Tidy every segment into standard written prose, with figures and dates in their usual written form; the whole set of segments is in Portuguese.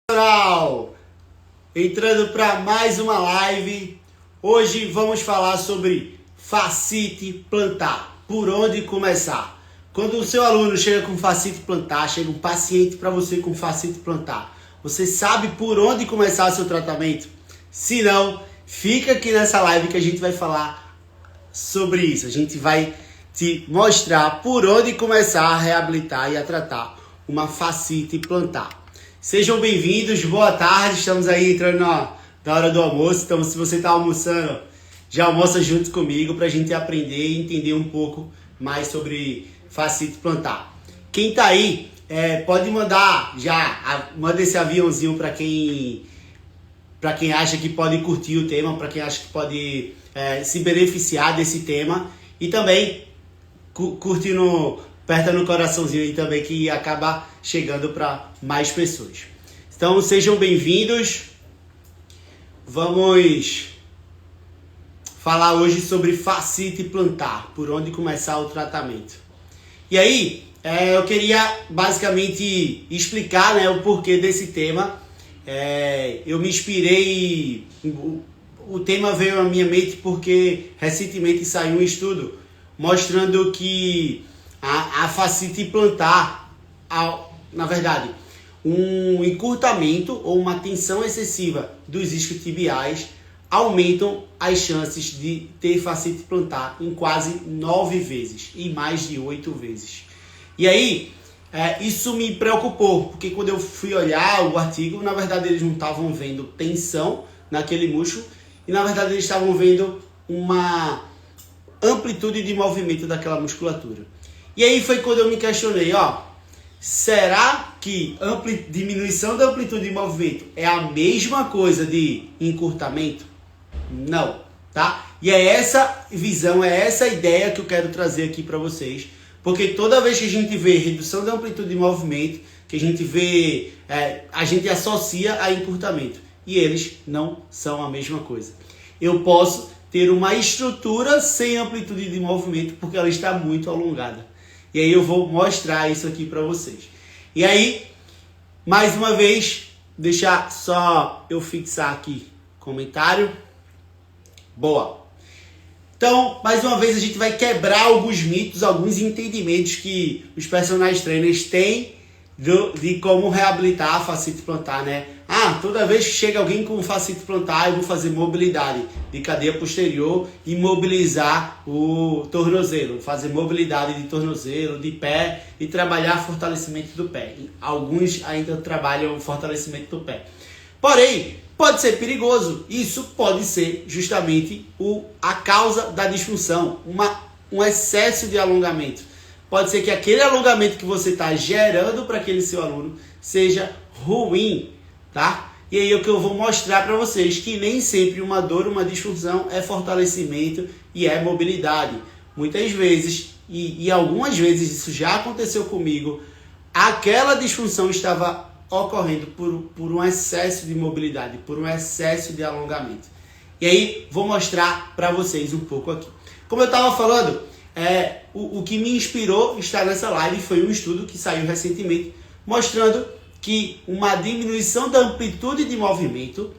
Pessoal, entrando para mais uma live. Hoje vamos falar sobre fascite plantar. Por onde começar? Quando o seu aluno chega com fascite plantar, chega um paciente para você com fascite plantar, você sabe por onde começar seu tratamento? Se não, fica aqui nessa live que a gente vai falar sobre isso. A gente vai te mostrar por onde começar a reabilitar e a tratar uma fascite plantar. Sejam bem-vindos, boa tarde, estamos aí entrando na hora do almoço, então se você está almoçando, já almoça junto comigo para a gente aprender e entender um pouco mais sobre fascite plantar. Quem está aí, pode mandar manda esse aviãozinho para quem acha que pode curtir o tema, para quem acha que pode se beneficiar desse tema e também curtindo, aperta no coraçãozinho aí também que acaba chegando para mais pessoas. Então sejam bem-vindos. Vamos falar hoje sobre fascite plantar, por onde começar o tratamento. E aí, eu queria basicamente explicar, o porquê desse tema. Eu me inspirei, o tema veio à minha mente porque recentemente saiu um estudo mostrando que a fascite plantar, na verdade, um encurtamento ou uma tensão excessiva dos isquiotibiais aumentam as chances de ter fascite plantar em quase 9 vezes, em mais de 8 vezes. E aí, isso me preocupou, porque quando eu fui olhar o artigo, na verdade eles não estavam vendo tensão naquele músculo, e na verdade eles estavam vendo uma amplitude de movimento daquela musculatura. E aí foi quando eu me questionei, será que diminuição da amplitude de movimento é a mesma coisa de encurtamento? Não, tá? E é essa visão, é essa ideia que eu quero trazer aqui para vocês, porque toda vez que a gente vê redução da amplitude de movimento, que a gente vê, a gente associa a encurtamento, e eles não são a mesma coisa. Eu posso ter uma estrutura sem amplitude de movimento porque ela está muito alongada. E aí eu vou mostrar isso aqui para vocês. E aí, mais uma vez, deixar só eu fixar aqui comentário. Boa. Então, mais uma vez a gente vai quebrar alguns mitos, alguns entendimentos que os personal trainers têm de como reabilitar a fascite plantar, toda vez que chega alguém com fascite plantar, eu vou fazer mobilidade de cadeia posterior e mobilizar o tornozelo, fazer mobilidade de tornozelo, de pé e trabalhar fortalecimento do pé. Alguns ainda trabalham fortalecimento do pé. Porém, pode ser perigoso. Isso pode ser justamente a causa da disfunção, um excesso de alongamento. Pode ser que aquele alongamento que você está gerando para aquele seu aluno seja ruim, tá? E aí é o que eu vou mostrar para vocês, que nem sempre uma dor, uma disfunção é fortalecimento e é mobilidade. Muitas vezes, e algumas vezes isso já aconteceu comigo, aquela disfunção estava ocorrendo por um excesso de mobilidade, por um excesso de alongamento. E aí vou mostrar para vocês um pouco aqui. Como eu estava falando, o que me inspirou estar nessa live foi um estudo que saiu recentemente mostrando que uma diminuição da amplitude de movimento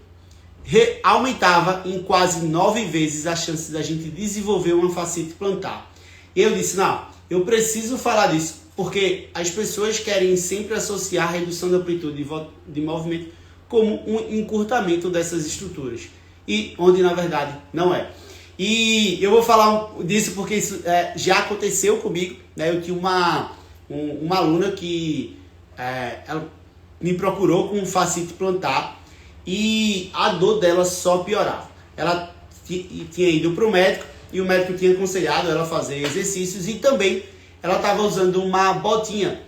aumentava em quase 9 vezes a chance da gente desenvolver uma fascite plantar. E eu disse, eu preciso falar disso, porque as pessoas querem sempre associar a redução da amplitude de movimento como um encurtamento dessas estruturas, e onde na verdade não é. E eu vou falar disso porque isso já aconteceu comigo, Eu tinha uma aluna que ela me procurou com fascite plantar e a dor dela só piorava. Ela tinha ido para o médico e o médico tinha aconselhado ela fazer exercícios e também ela estava usando uma botinha.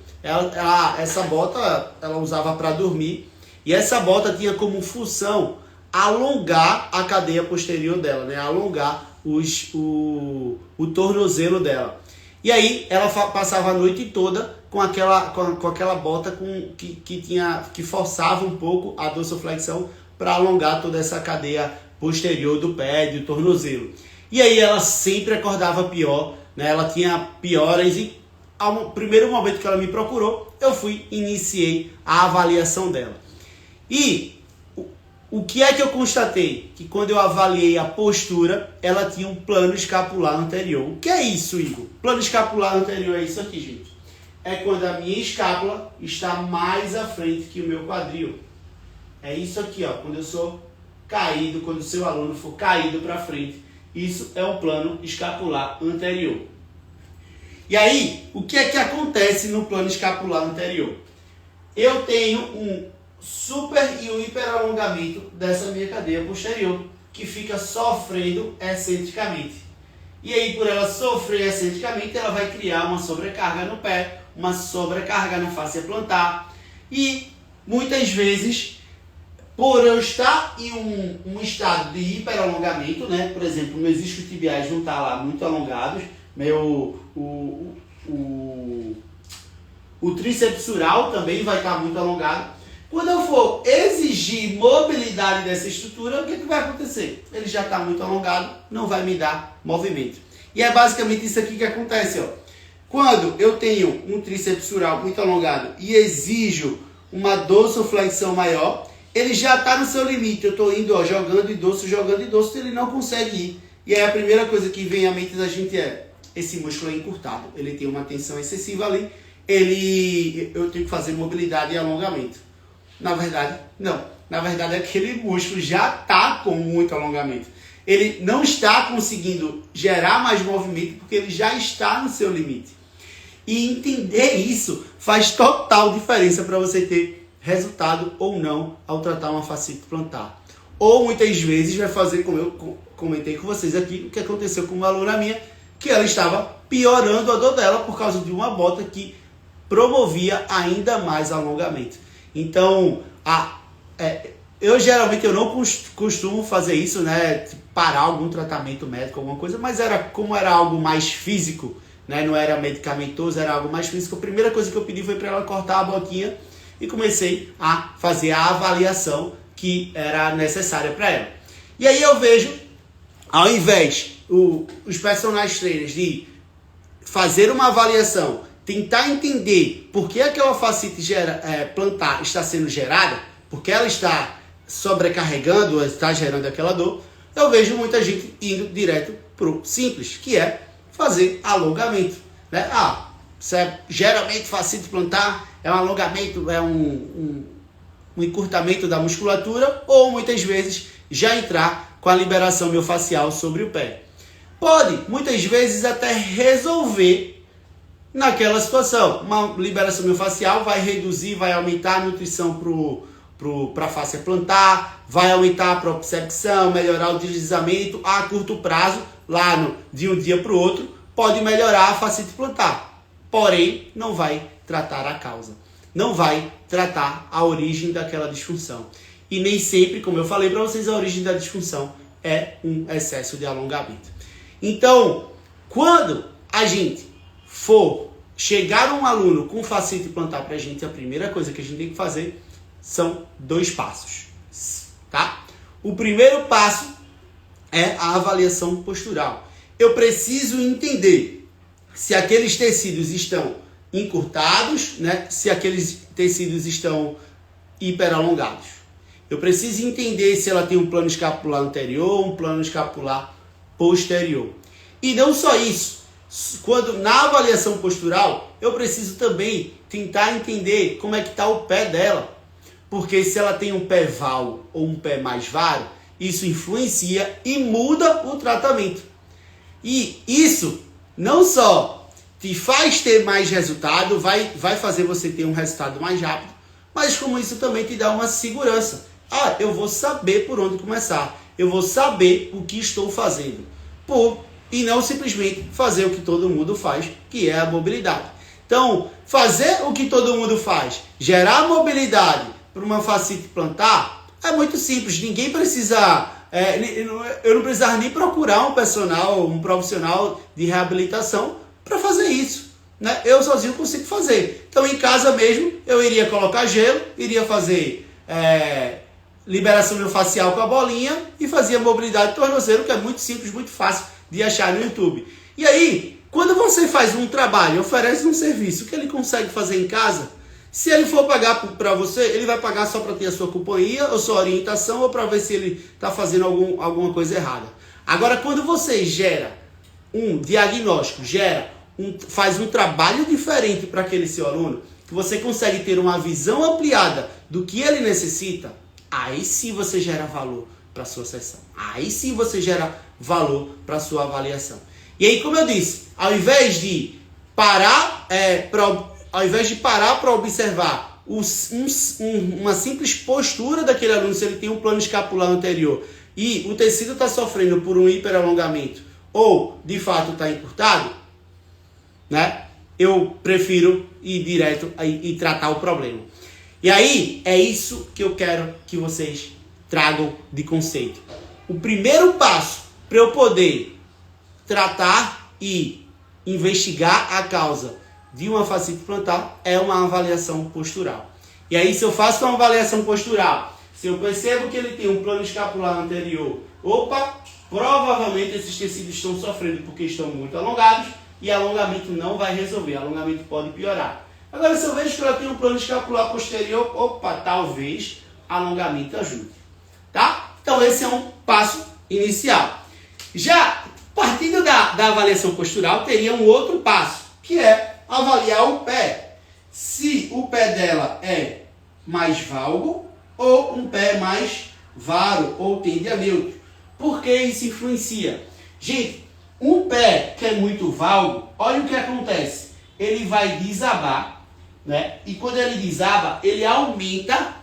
Essa bota ela usava para dormir e essa bota tinha como função alongar a cadeia posterior dela, Alongar o tornozelo dela. E aí ela passava a noite toda com aquela bota que forçava um pouco a dorsoflexão para alongar toda essa cadeia posterior do pé, do tornozelo. E aí ela sempre acordava pior, Ela tinha pioras e ao primeiro momento que ela me procurou, eu iniciei a avaliação dela. E o que é que eu constatei? Que quando eu avaliei a postura, ela tinha um plano escapular anterior. O que é isso, Igor? Plano escapular anterior é isso aqui, gente. É quando a minha escápula está mais à frente que o meu quadril. É isso aqui, ó. Quando eu sou caído, quando o seu aluno for caído para frente. Isso é um plano escapular anterior. E aí, o que é que acontece no plano escapular anterior? Eu tenho um super e um hiperalongamento dessa minha cadeia posterior, que fica sofrendo excentricamente. E aí, por ela sofrer excentricamente, ela vai criar uma sobrecarga no pé, uma sobrecarga na face plantar. E, muitas vezes, por eu estar em um estado de hiperalongamento, né? Por exemplo, meus isquiotibiais vão estar lá muito alongados, o tríceps sural também vai estar muito alongado. Quando eu for exigir mobilidade dessa estrutura, o que vai acontecer? Ele já está muito alongado, não vai me dar movimento. E é basicamente isso aqui que acontece, ó. Quando eu tenho um tríceps sural muito alongado e exijo uma dorsoflexão maior, ele já está no seu limite. Eu estou indo, ó, jogando e dorso, ele não consegue ir. E aí a primeira coisa que vem à mente da gente é: esse músculo é encurtado, ele tem uma tensão excessiva ali, eu tenho que fazer mobilidade e alongamento. Na verdade, não. Na verdade, aquele músculo já está com muito alongamento. Ele não está conseguindo gerar mais movimento porque ele já está no seu limite. E entender isso faz total diferença para você ter resultado ou não ao tratar uma fascite plantar. Ou muitas vezes vai fazer, como eu comentei com vocês aqui, o que aconteceu com uma aluna minha, que ela estava piorando a dor dela por causa de uma bota que promovia ainda mais alongamento. Então, eu geralmente não costumo fazer isso, né? Parar algum tratamento médico, alguma coisa, mas como era algo mais físico, né? Não era medicamentoso, era algo mais físico. A primeira coisa que eu pedi foi para ela cortar a botinha e comecei a fazer a avaliação que era necessária para ela. E aí eu vejo, ao invés os personal trainers de fazer uma avaliação, tentar entender por que aquela fascite plantar está sendo gerada, porque ela está sobrecarregando, está gerando aquela dor, eu vejo muita gente indo direto para o simples, que é fazer alongamento. Né? Geralmente fascite plantar é um alongamento, é um encurtamento da musculatura, ou muitas vezes já entrar com a liberação miofascial sobre o pé. Pode, muitas vezes, até resolver naquela situação. Uma liberação miofascial vai reduzir, vai aumentar a nutrição para a face plantar, vai aumentar a propriocepção, melhorar o deslizamento a curto prazo, de um dia para o outro, pode melhorar a fascite plantar. Porém, não vai tratar a causa. Não vai tratar a origem daquela disfunção. E nem sempre, como eu falei para vocês, a origem da disfunção é um excesso de alongamento. Então, quando a gente for chegar um aluno com fascite plantar para a gente, a primeira coisa que a gente tem que fazer são 2 passos, tá? O primeiro passo é a avaliação postural. Eu preciso entender se aqueles tecidos estão encurtados, né? Se aqueles tecidos estão hiperalongados. Eu preciso entender se ela tem um plano escapular anterior ou um plano escapular posterior. E não só isso, na avaliação postural, eu preciso também tentar entender como é que está o pé dela. Porque se ela tem um pé val ou um pé mais varo, isso influencia e muda o tratamento. E isso não só te faz ter mais resultado, vai fazer você ter um resultado mais rápido, mas como isso também te dá uma segurança. Eu vou saber por onde começar. Eu vou saber o que estou fazendo. E não simplesmente fazer o que todo mundo faz, que é a mobilidade. Então, fazer o que todo mundo faz, gerar mobilidade para uma fascite plantar, é muito simples. Ninguém precisa... eu não precisava nem procurar um profissional de reabilitação para fazer isso. Né? Eu sozinho consigo fazer. Então, em casa mesmo, eu iria colocar gelo, iria fazer liberação miofascial com a bolinha e fazia mobilidade de tornozelo, que é muito simples, muito fácil de achar no YouTube. E aí, quando você faz um trabalho, oferece um serviço que ele consegue fazer em casa, Se ele for pagar para você, ele vai pagar só para ter a sua companhia, ou sua orientação, ou para ver se ele está fazendo alguma coisa errada. Agora, quando você gera um diagnóstico, faz um trabalho diferente para aquele seu aluno, que você consegue ter uma visão ampliada do que ele necessita, aí sim você gera valor para a sua sessão. Aí sim você gera valor para a sua avaliação. E aí, como eu disse, ao invés de parar para observar uma simples postura daquele aluno, se ele tem um plano escapular anterior e o tecido está sofrendo por um hiperalongamento ou de fato está encurtado, né? Eu prefiro ir direto e tratar o problema. E aí é isso que eu quero que vocês tragam de conceito. O primeiro passo para eu poder tratar e investigar a causa de uma fascite plantar é uma avaliação postural. E aí, se eu faço uma avaliação postural, se eu percebo que ele tem um plano escapular anterior, provavelmente esses tecidos estão sofrendo porque estão muito alongados e alongamento não vai resolver, alongamento pode piorar. Agora, se eu vejo que ela tem um plano escapular posterior, talvez alongamento ajude. Tá? Então, esse é um passo inicial. Já partindo da avaliação postural, teria um outro passo, que é avaliar o pé. Se o pé dela é mais valgo ou um pé mais varo ou tende a neutro. Por que isso influencia? Gente, um pé que é muito valgo, olha o que acontece. Ele vai desabar, né? E quando ele desaba, ele aumenta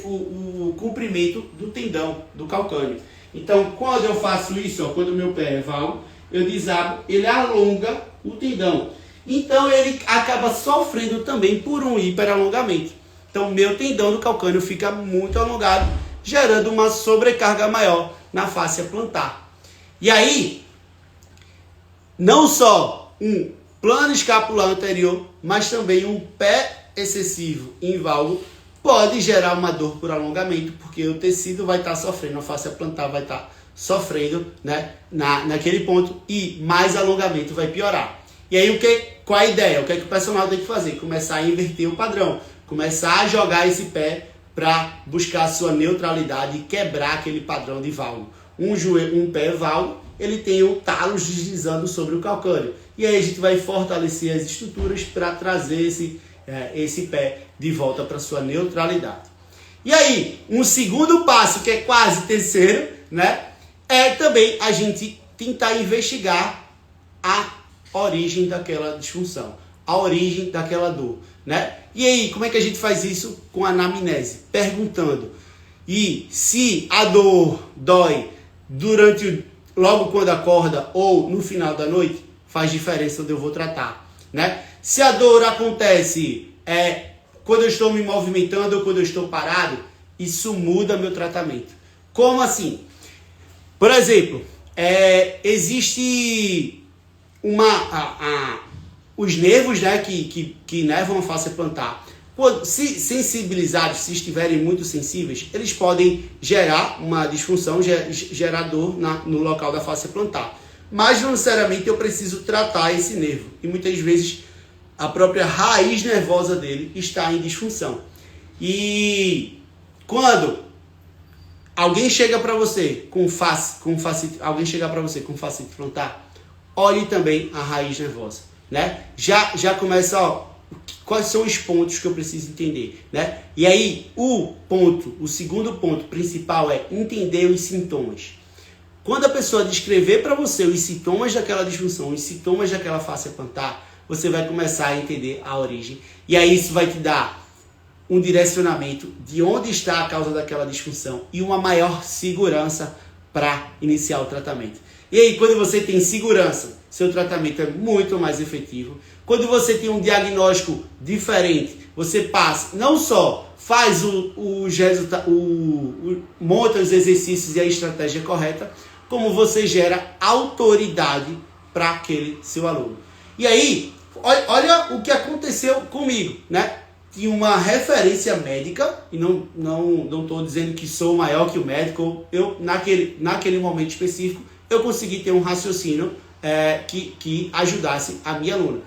o comprimento do tendão, do calcâneo. Então, quando eu faço isso, quando o meu pé é valgo, eu desabo, ele alonga o tendão. Então, ele acaba sofrendo também por um hiperalongamento. Então, meu tendão do calcâneo fica muito alongado, gerando uma sobrecarga maior na fáscia plantar. E aí, não só um plano escapular anterior, mas também um pé excessivo em valgo pode gerar uma dor por alongamento, porque o tecido vai estar sofrendo, a fáscia plantar vai estar sofrendo, né, naquele ponto, e mais alongamento vai piorar. E aí, qual a ideia? O que é que o personal tem que fazer? Começar a inverter o padrão, começar a jogar esse pé para buscar a sua neutralidade e quebrar aquele padrão de valgo. Um pé valgo, ele tem o talos deslizando sobre o calcâneo. E aí a gente vai fortalecer as estruturas para trazer esse pé de volta para sua neutralidade. E aí, um segundo passo, que é quase terceiro, né, é também a gente tentar investigar a origem daquela disfunção, a origem daquela dor, né? E aí, como é que a gente faz isso? Com anamnese, perguntando. E se a dor dói logo quando acorda ou no final da noite, faz diferença onde eu vou tratar, né? Se a dor acontece quando eu estou me movimentando ou quando eu estou parado, isso muda meu tratamento. Como assim? Por exemplo, existe os nervos, né, que nervam a fáscia plantar. Se sensibilizados, se estiverem muito sensíveis, eles podem gerar uma disfunção, gerar dor no local da fáscia plantar. Mas não necessariamente eu preciso tratar esse nervo. E muitas vezes a própria raiz nervosa dele está em disfunção. E quando alguém chega para você com fascite plantar, olhe também a raiz nervosa, né? Já começa, quais são os pontos que eu preciso entender, né? E aí o segundo ponto principal é entender os sintomas. Quando a pessoa descrever para você os sintomas daquela disfunção, os sintomas daquela fáscia plantar, você vai começar a entender a origem. E aí isso vai te dar um direcionamento de onde está a causa daquela disfunção e uma maior segurança para iniciar o tratamento. E aí, quando você tem segurança, seu tratamento é muito mais efetivo. Quando você tem um diagnóstico diferente, você passa, não só faz monta os exercícios e a estratégia correta, como você gera autoridade para aquele seu aluno. E aí, olha o que aconteceu comigo, né? Tinha uma referência médica, e não estou dizendo que sou maior que o médico, eu naquele momento específico, eu consegui ter um raciocínio que ajudasse a minha aluna.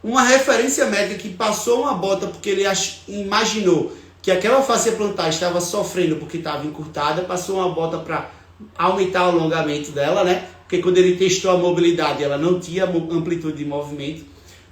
uma referência médica que passou uma bota porque ele imaginou que aquela face plantar estava sofrendo porque estava encurtada, passou uma bota para aumentar o alongamento dela, né? Porque quando ele testou a mobilidade, ela não tinha amplitude de movimento,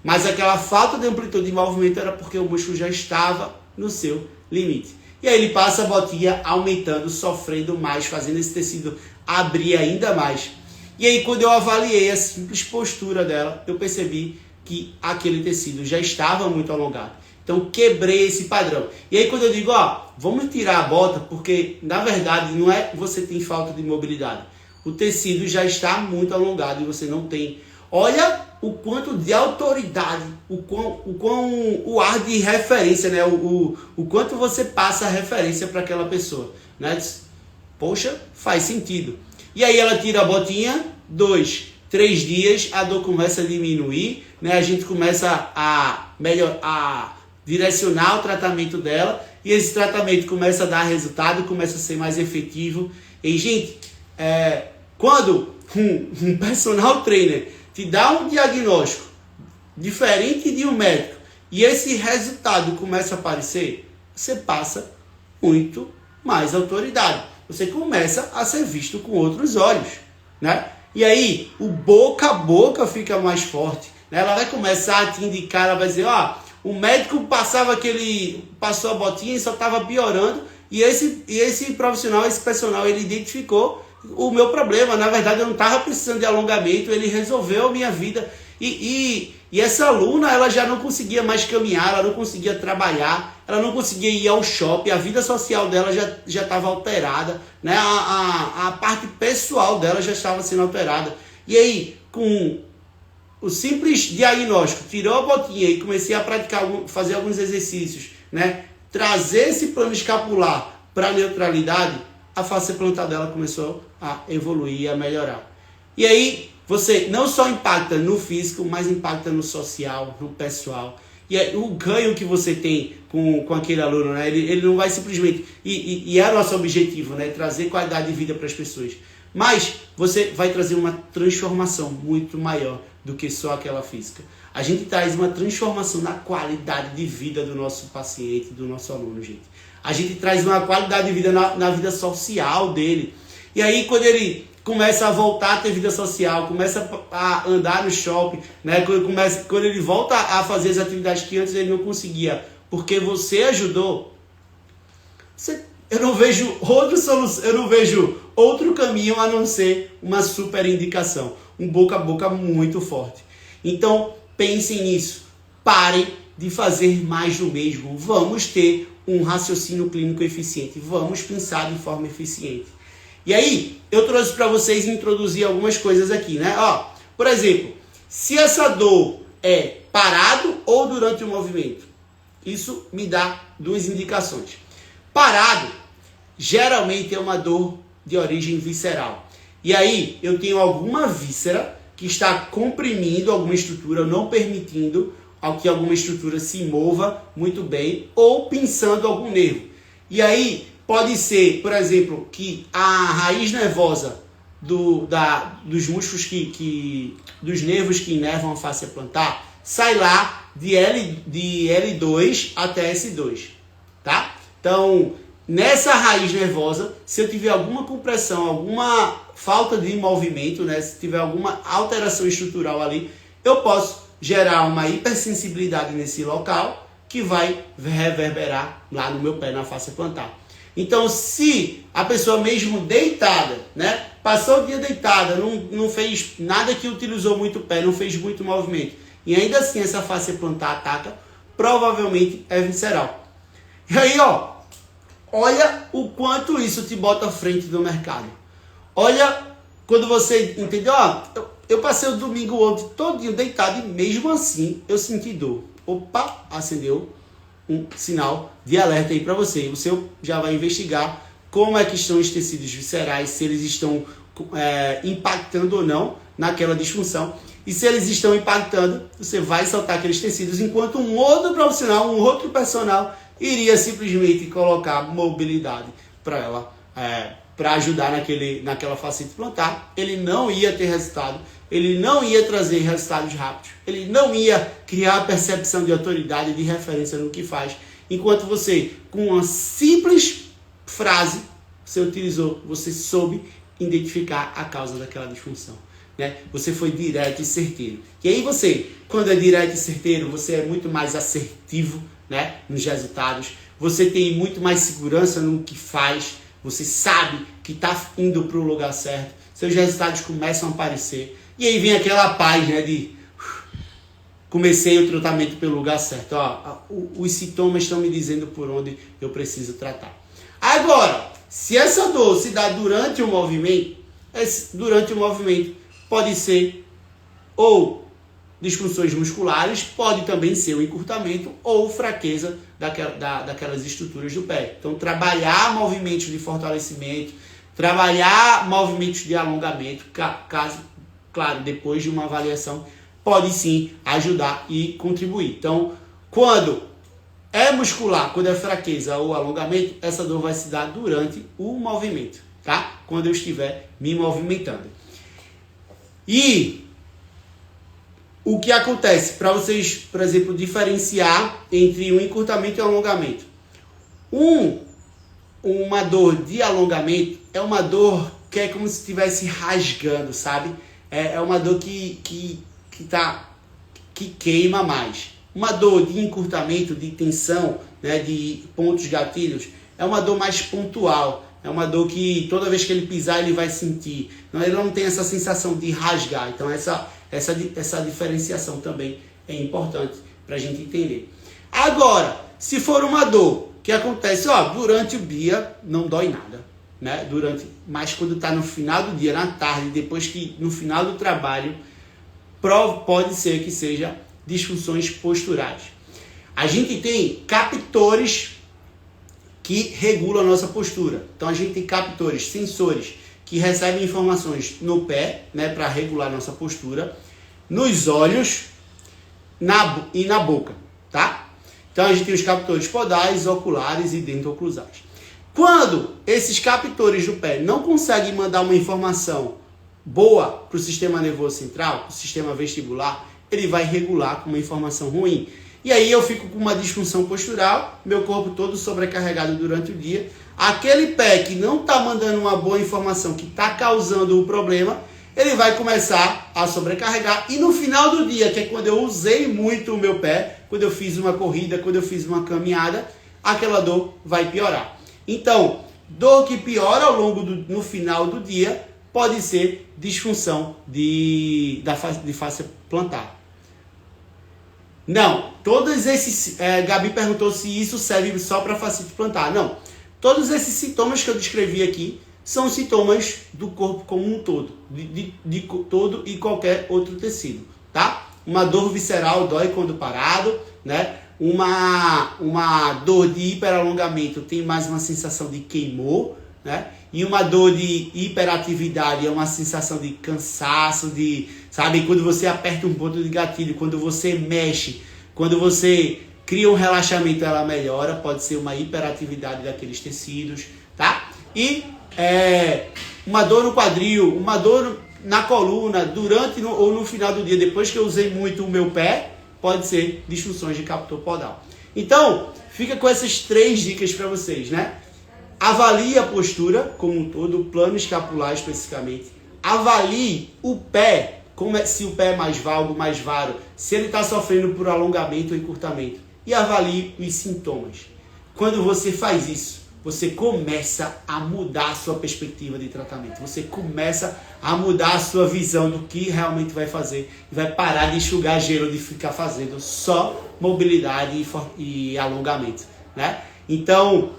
mas aquela falta de amplitude de movimento era porque o músculo já estava no seu limite. E aí ele passa a botinha aumentando, sofrendo mais, fazendo esse tecido abrir ainda mais. E aí quando eu avaliei a simples postura dela, eu percebi que aquele tecido já estava muito alongado. Então quebrei esse padrão. E aí quando eu digo, vamos tirar a bota, porque na verdade não é que você tem falta de mobilidade. O tecido já está muito alongado e você não tem. Olha o quanto de autoridade, o ar de referência, né? O quanto você passa a referência para aquela pessoa, né? Poxa, faz sentido. E aí ela tira a botinha, 2, 3 dias, a dor começa a diminuir, né? A gente começa a direcionar o tratamento dela e esse tratamento começa a dar resultado, começa a ser mais efetivo. E, gente, quando um personal trainer te dá um diagnóstico diferente de um médico e esse resultado começa a aparecer, você passa muito mais autoridade. Você começa a ser visto com outros olhos, né? E aí, o boca a boca fica mais forte, né? Ela vai começar a te indicar, ela vai dizer, o médico passou a botinha e só estava piorando, e esse profissional, esse personal, ele identificou o meu problema. Na verdade, eu não estava precisando de alongamento, ele resolveu a minha vida. E essa aluna, ela já não conseguia mais caminhar, ela não conseguia trabalhar, ela não conseguia ir ao shopping, a vida social dela já estava alterada, né? A parte pessoal dela já estava sendo alterada. E aí, com o simples diagnóstico, tirou a botinha e comecei a praticar, fazer alguns exercícios, né? Trazer esse plano escapular para a neutralidade, a face plantar dela começou a evoluir e a melhorar. E aí, você não só impacta no físico, mas impacta no social, no pessoal. E aí, o ganho que você tem com aquele aluno, né? Ele não vai simplesmente... E é o nosso objetivo, né? Trazer qualidade de vida para as pessoas. Mas você vai trazer uma transformação muito maior do que só aquela física. A gente traz uma transformação na qualidade de vida do nosso paciente, do nosso aluno, gente. A gente traz uma qualidade de vida na vida social dele. E aí, quando ele começa a voltar a ter vida social, começa a andar no shopping, né? Quando ele volta a fazer as atividades que antes ele não conseguia, porque você ajudou, eu não vejo outra solução, eu não vejo outro caminho a não ser uma super indicação, um boca a boca muito forte. Então, pensem nisso, parem de fazer mais do mesmo, vamos ter um raciocínio clínico eficiente, vamos pensar de forma eficiente. E aí, eu trouxe para vocês introduzir algumas coisas aqui, né? Por exemplo, se essa dor é parado ou durante o movimento, isso me dá duas indicações. Parado, geralmente é uma dor de origem visceral. E aí, eu tenho alguma víscera que está comprimindo alguma estrutura, não permitindo que alguma estrutura se mova muito bem, ou pinçando algum nervo. E aí, pode ser, por exemplo, que a raiz nervosa dos músculos dos nervos que inervam a face plantar sai lá de L2 até S2, tá? Então, nessa raiz nervosa, se eu tiver alguma compressão, alguma falta de movimento, né, se tiver alguma alteração estrutural ali, eu posso gerar uma hipersensibilidade nesse local que vai reverberar lá no meu pé, na face plantar. Então, se a pessoa mesmo deitada, né, passou o dia deitada, não fez nada que utilizou muito o pé, não fez muito movimento, e ainda assim essa face plantar ataca, provavelmente é visceral. E aí, olha o quanto isso te bota à frente do mercado. Olha, quando você entendeu, eu passei o domingo ontem todinho deitado e mesmo assim eu senti dor. Opa, acendeu um sinal de alerta aí para você. Você já vai investigar como é que estão os tecidos viscerais, se eles estão impactando ou não naquela disfunção. E se eles estão impactando, você vai soltar aqueles tecidos, enquanto um outro profissional, um outro personal, iria simplesmente colocar mobilidade para ela para ajudar naquela fascite plantar, ele não ia ter resultado, ele não ia trazer resultados rápidos, ele não ia criar a percepção de autoridade, de referência no que faz, enquanto você, com uma simples frase, você soube identificar a causa daquela disfunção. Né? Você foi direto e certeiro. E aí você, quando é direto e certeiro, você é muito mais assertivo, né, nos resultados, você tem muito mais segurança no que faz, você sabe que está indo para o lugar certo, seus resultados começam a aparecer, e aí vem aquela paz, né, de comecei o tratamento pelo lugar certo. Ó, os sintomas estão me dizendo por onde eu preciso tratar. Agora, se essa dor se dá durante o movimento, pode ser ou disfunções musculares, pode também ser o encurtamento ou fraqueza daquelas estruturas do pé. Então, trabalhar movimentos de fortalecimento, trabalhar movimentos de alongamento, caso, claro, depois de uma avaliação, pode sim ajudar e contribuir. Então, quando é muscular, quando é fraqueza ou alongamento, essa dor vai se dar durante o movimento, tá? Quando eu estiver me movimentando. E o que acontece para vocês, por exemplo, diferenciar entre um encurtamento e um alongamento? Uma dor de alongamento é uma dor que é como se estivesse rasgando, sabe? É uma dor que queima mais. Uma dor de encurtamento, de tensão, né, de pontos gatilhos, é uma dor mais pontual. É uma dor que toda vez que ele pisar ele vai sentir. Ele não tem essa sensação de rasgar. Então essa diferenciação também é importante para a gente entender. Agora, se for uma dor que acontece durante o dia, não dói nada. Né? Mas quando está no final do dia, na tarde, depois que no final do trabalho, pode ser que seja disfunções posturais. A gente tem captores que regulam a nossa postura. Então a gente tem captores, sensores, que recebem informações no pé, né, para regular a nossa postura, nos olhos e na boca, tá? Então a gente tem os captores podais, oculares e dento-oclusais. Quando esses captores do pé não conseguem mandar uma informação boa para o sistema nervoso central, para o sistema vestibular, ele vai regular com uma informação ruim. E aí eu fico com uma disfunção postural, meu corpo todo sobrecarregado durante o dia. Aquele pé que não está mandando uma boa informação, que está causando o problema, ele vai começar a sobrecarregar. E no final do dia, que é quando eu usei muito o meu pé, quando eu fiz uma corrida, quando eu fiz uma caminhada, aquela dor vai piorar. Então, dor que piora no final do dia pode ser disfunção de face plantar. Não, todos esses... Gabi perguntou se isso serve só para fascite plantar. Não, todos esses sintomas que eu descrevi aqui são sintomas do corpo como um todo, de todo e qualquer outro tecido, tá? Uma dor visceral dói quando parado, né? Uma dor de hiperalongamento tem mais uma sensação de queimou, né? E uma dor de hiperatividade é uma sensação de cansaço, sabe, quando você aperta um ponto de gatilho, quando você mexe, quando você cria um relaxamento, ela melhora, pode ser uma hiperatividade daqueles tecidos, tá? E uma dor no quadril, uma dor na coluna, durante ou no final do dia, depois que eu usei muito o meu pé, pode ser disfunções de captor podal. Então, fica com essas 3 dicas para vocês, né? Avalie a postura como um todo, o plano escapular especificamente. Avalie o pé, se o pé é mais valgo, mais varo, se ele está sofrendo por alongamento ou encurtamento. E avalie os sintomas. Quando você faz isso, você começa a mudar a sua perspectiva de tratamento. Você começa a mudar a sua visão do que realmente vai fazer. Vai parar de enxugar gelo, de ficar fazendo só mobilidade e alongamento, né? Então,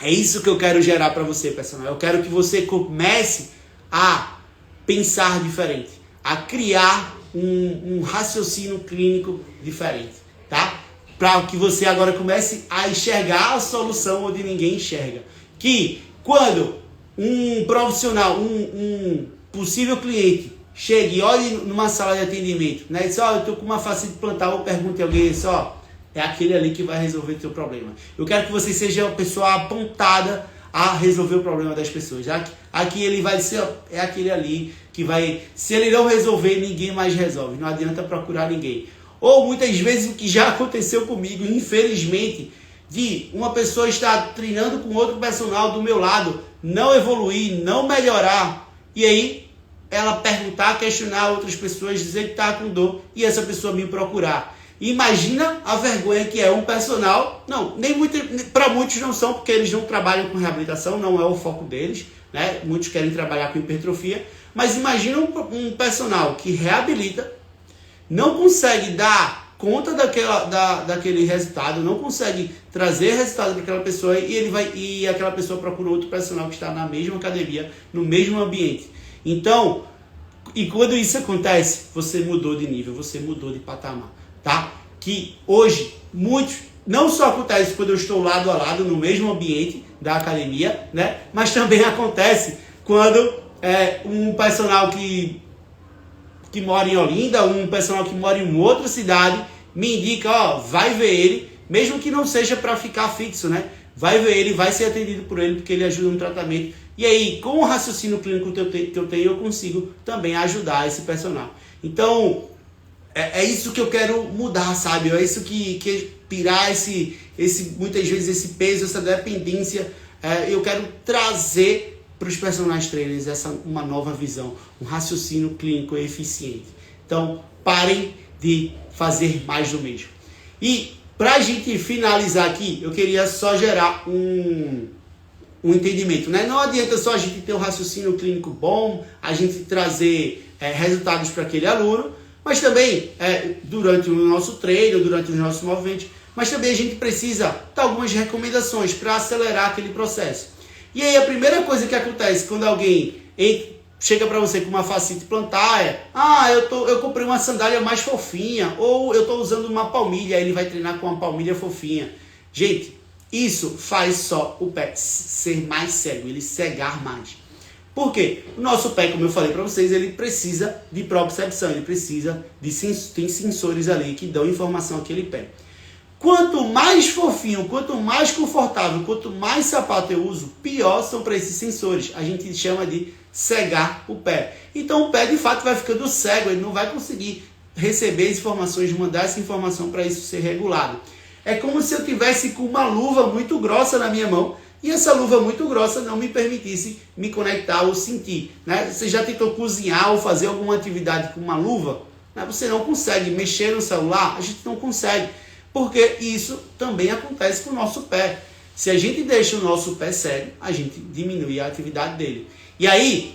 é isso que eu quero gerar para você, personal. Eu quero que você comece a pensar diferente, a criar um raciocínio clínico diferente, tá? Para que você agora comece a enxergar a solução onde ninguém enxerga. Que quando um profissional, um possível cliente, chegue e olhe numa sala de atendimento, né, e diz, eu estou com uma fascite plantar, ou pergunte a alguém, é aquele ali que vai resolver o seu problema. Eu quero que você seja uma pessoa apontada a resolver o problema das pessoas. Aqui ele vai ser, é aquele ali que vai, se ele não resolver, ninguém mais resolve, não adianta procurar ninguém. Ou muitas vezes o que já aconteceu comigo, infelizmente, de uma pessoa estar treinando com outro personal do meu lado, não evoluir, não melhorar, e aí ela perguntar, questionar outras pessoas, dizer que está com dor, e essa pessoa me procurar. Imagina a vergonha que é um personal, não, para muitos não são, porque eles não trabalham com reabilitação, não é o foco deles, né? Muitos querem trabalhar com hipertrofia, mas imagina um personal que reabilita, não consegue dar conta daquele resultado, não consegue trazer resultado para aquela pessoa e aquela pessoa procura outro personal que está na mesma academia, no mesmo ambiente. Então, e quando isso acontece, você mudou de nível, você mudou de patamar, tá? Que hoje, muitos, não só acontece quando eu estou lado a lado no mesmo ambiente da academia, né? Mas também acontece quando um personal que mora em Olinda, um personal que mora em outra cidade, me indica, ó, vai ver ele, mesmo que não seja para ficar fixo, né? Vai ver ele, vai ser atendido por ele, porque ele ajuda no tratamento. E aí, com o raciocínio clínico que eu tenho, eu consigo também ajudar esse personal. Então, é isso que eu quero mudar, sabe? É isso que tirar muitas vezes esse peso, essa dependência. Eu quero trazer para os personal trainers uma nova visão, um raciocínio clínico eficiente. Então, parem de fazer mais do mesmo. E para a gente finalizar aqui, eu queria só gerar um entendimento, né? Não adianta só a gente ter um raciocínio clínico bom, a gente trazer resultados para aquele aluno, mas também durante o nosso treino, durante os nossos movimentos, mas também a gente precisa dar algumas recomendações para acelerar aquele processo. E aí a primeira coisa que acontece quando alguém chega para você com uma fascite plantar eu comprei uma sandália mais fofinha, ou eu estou usando uma palmilha, aí ele vai treinar com uma palmilha fofinha. Gente, isso faz só o pé ser mais cego, ele cegar mais. Por quê? O nosso pé, como eu falei para vocês, ele precisa de propriocepção, ele precisa tem sensores ali que dão informação àquele pé. Quanto mais fofinho, quanto mais confortável, quanto mais sapato eu uso, pior são para esses sensores. A gente chama de cegar o pé. Então o pé de fato vai ficando cego, ele não vai conseguir receber as informações, mandar essa informação para isso ser regulado. É como se eu tivesse com uma luva muito grossa na minha mão e essa luva muito grossa não me permitisse me conectar ou sentir, né? Você já tentou cozinhar ou fazer alguma atividade com uma luva? Né? Você não consegue mexer no celular, a gente não consegue. Porque isso também acontece com o nosso pé. Se a gente deixa o nosso pé cego, a gente diminui a atividade dele. E aí,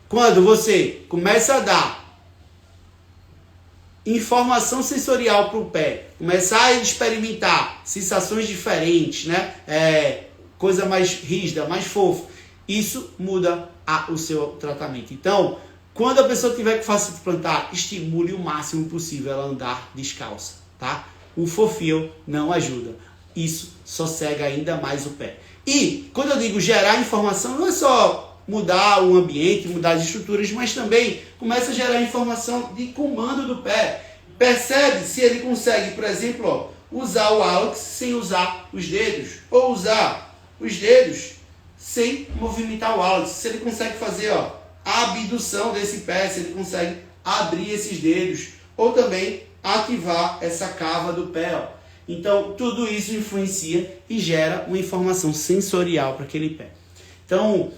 quando você começa a dar informação sensorial para o pé, começar a experimentar sensações diferentes, né? Coisa mais rígida, mais fofa, isso muda o seu tratamento. Então, quando a pessoa tiver que fascite plantar, estimule o máximo possível ela andar descalça, tá? O fofinho não ajuda. Isso só cega ainda mais o pé. E quando eu digo gerar informação, não é só mudar o ambiente, mudar as estruturas, mas também começa a gerar informação de comando do pé. Percebe se ele consegue, por exemplo, usar o hálux sem usar os dedos, ou usar os dedos sem movimentar o hálux. Se ele consegue fazer a abdução desse pé, se ele consegue abrir esses dedos, ou também ativar essa cava do pé. Então, tudo isso influencia e gera uma informação sensorial para aquele pé. Então,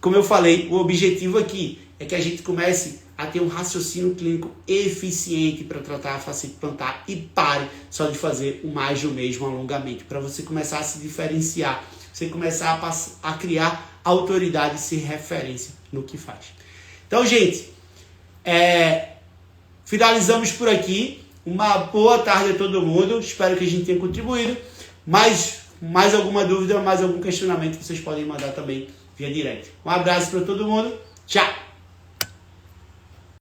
como eu falei, o objetivo aqui é que a gente comece a ter um raciocínio clínico eficiente para tratar a fascite plantar e pare só de fazer o mais do mesmo alongamento, para você começar a se diferenciar, você começar a criar autoridade e ser referência no que faz. Então, gente, finalizamos por aqui. Uma boa tarde a todo mundo. Espero que a gente tenha contribuído. Mais alguma dúvida, mais algum questionamento, vocês podem mandar também via direct. Um abraço para todo mundo. Tchau!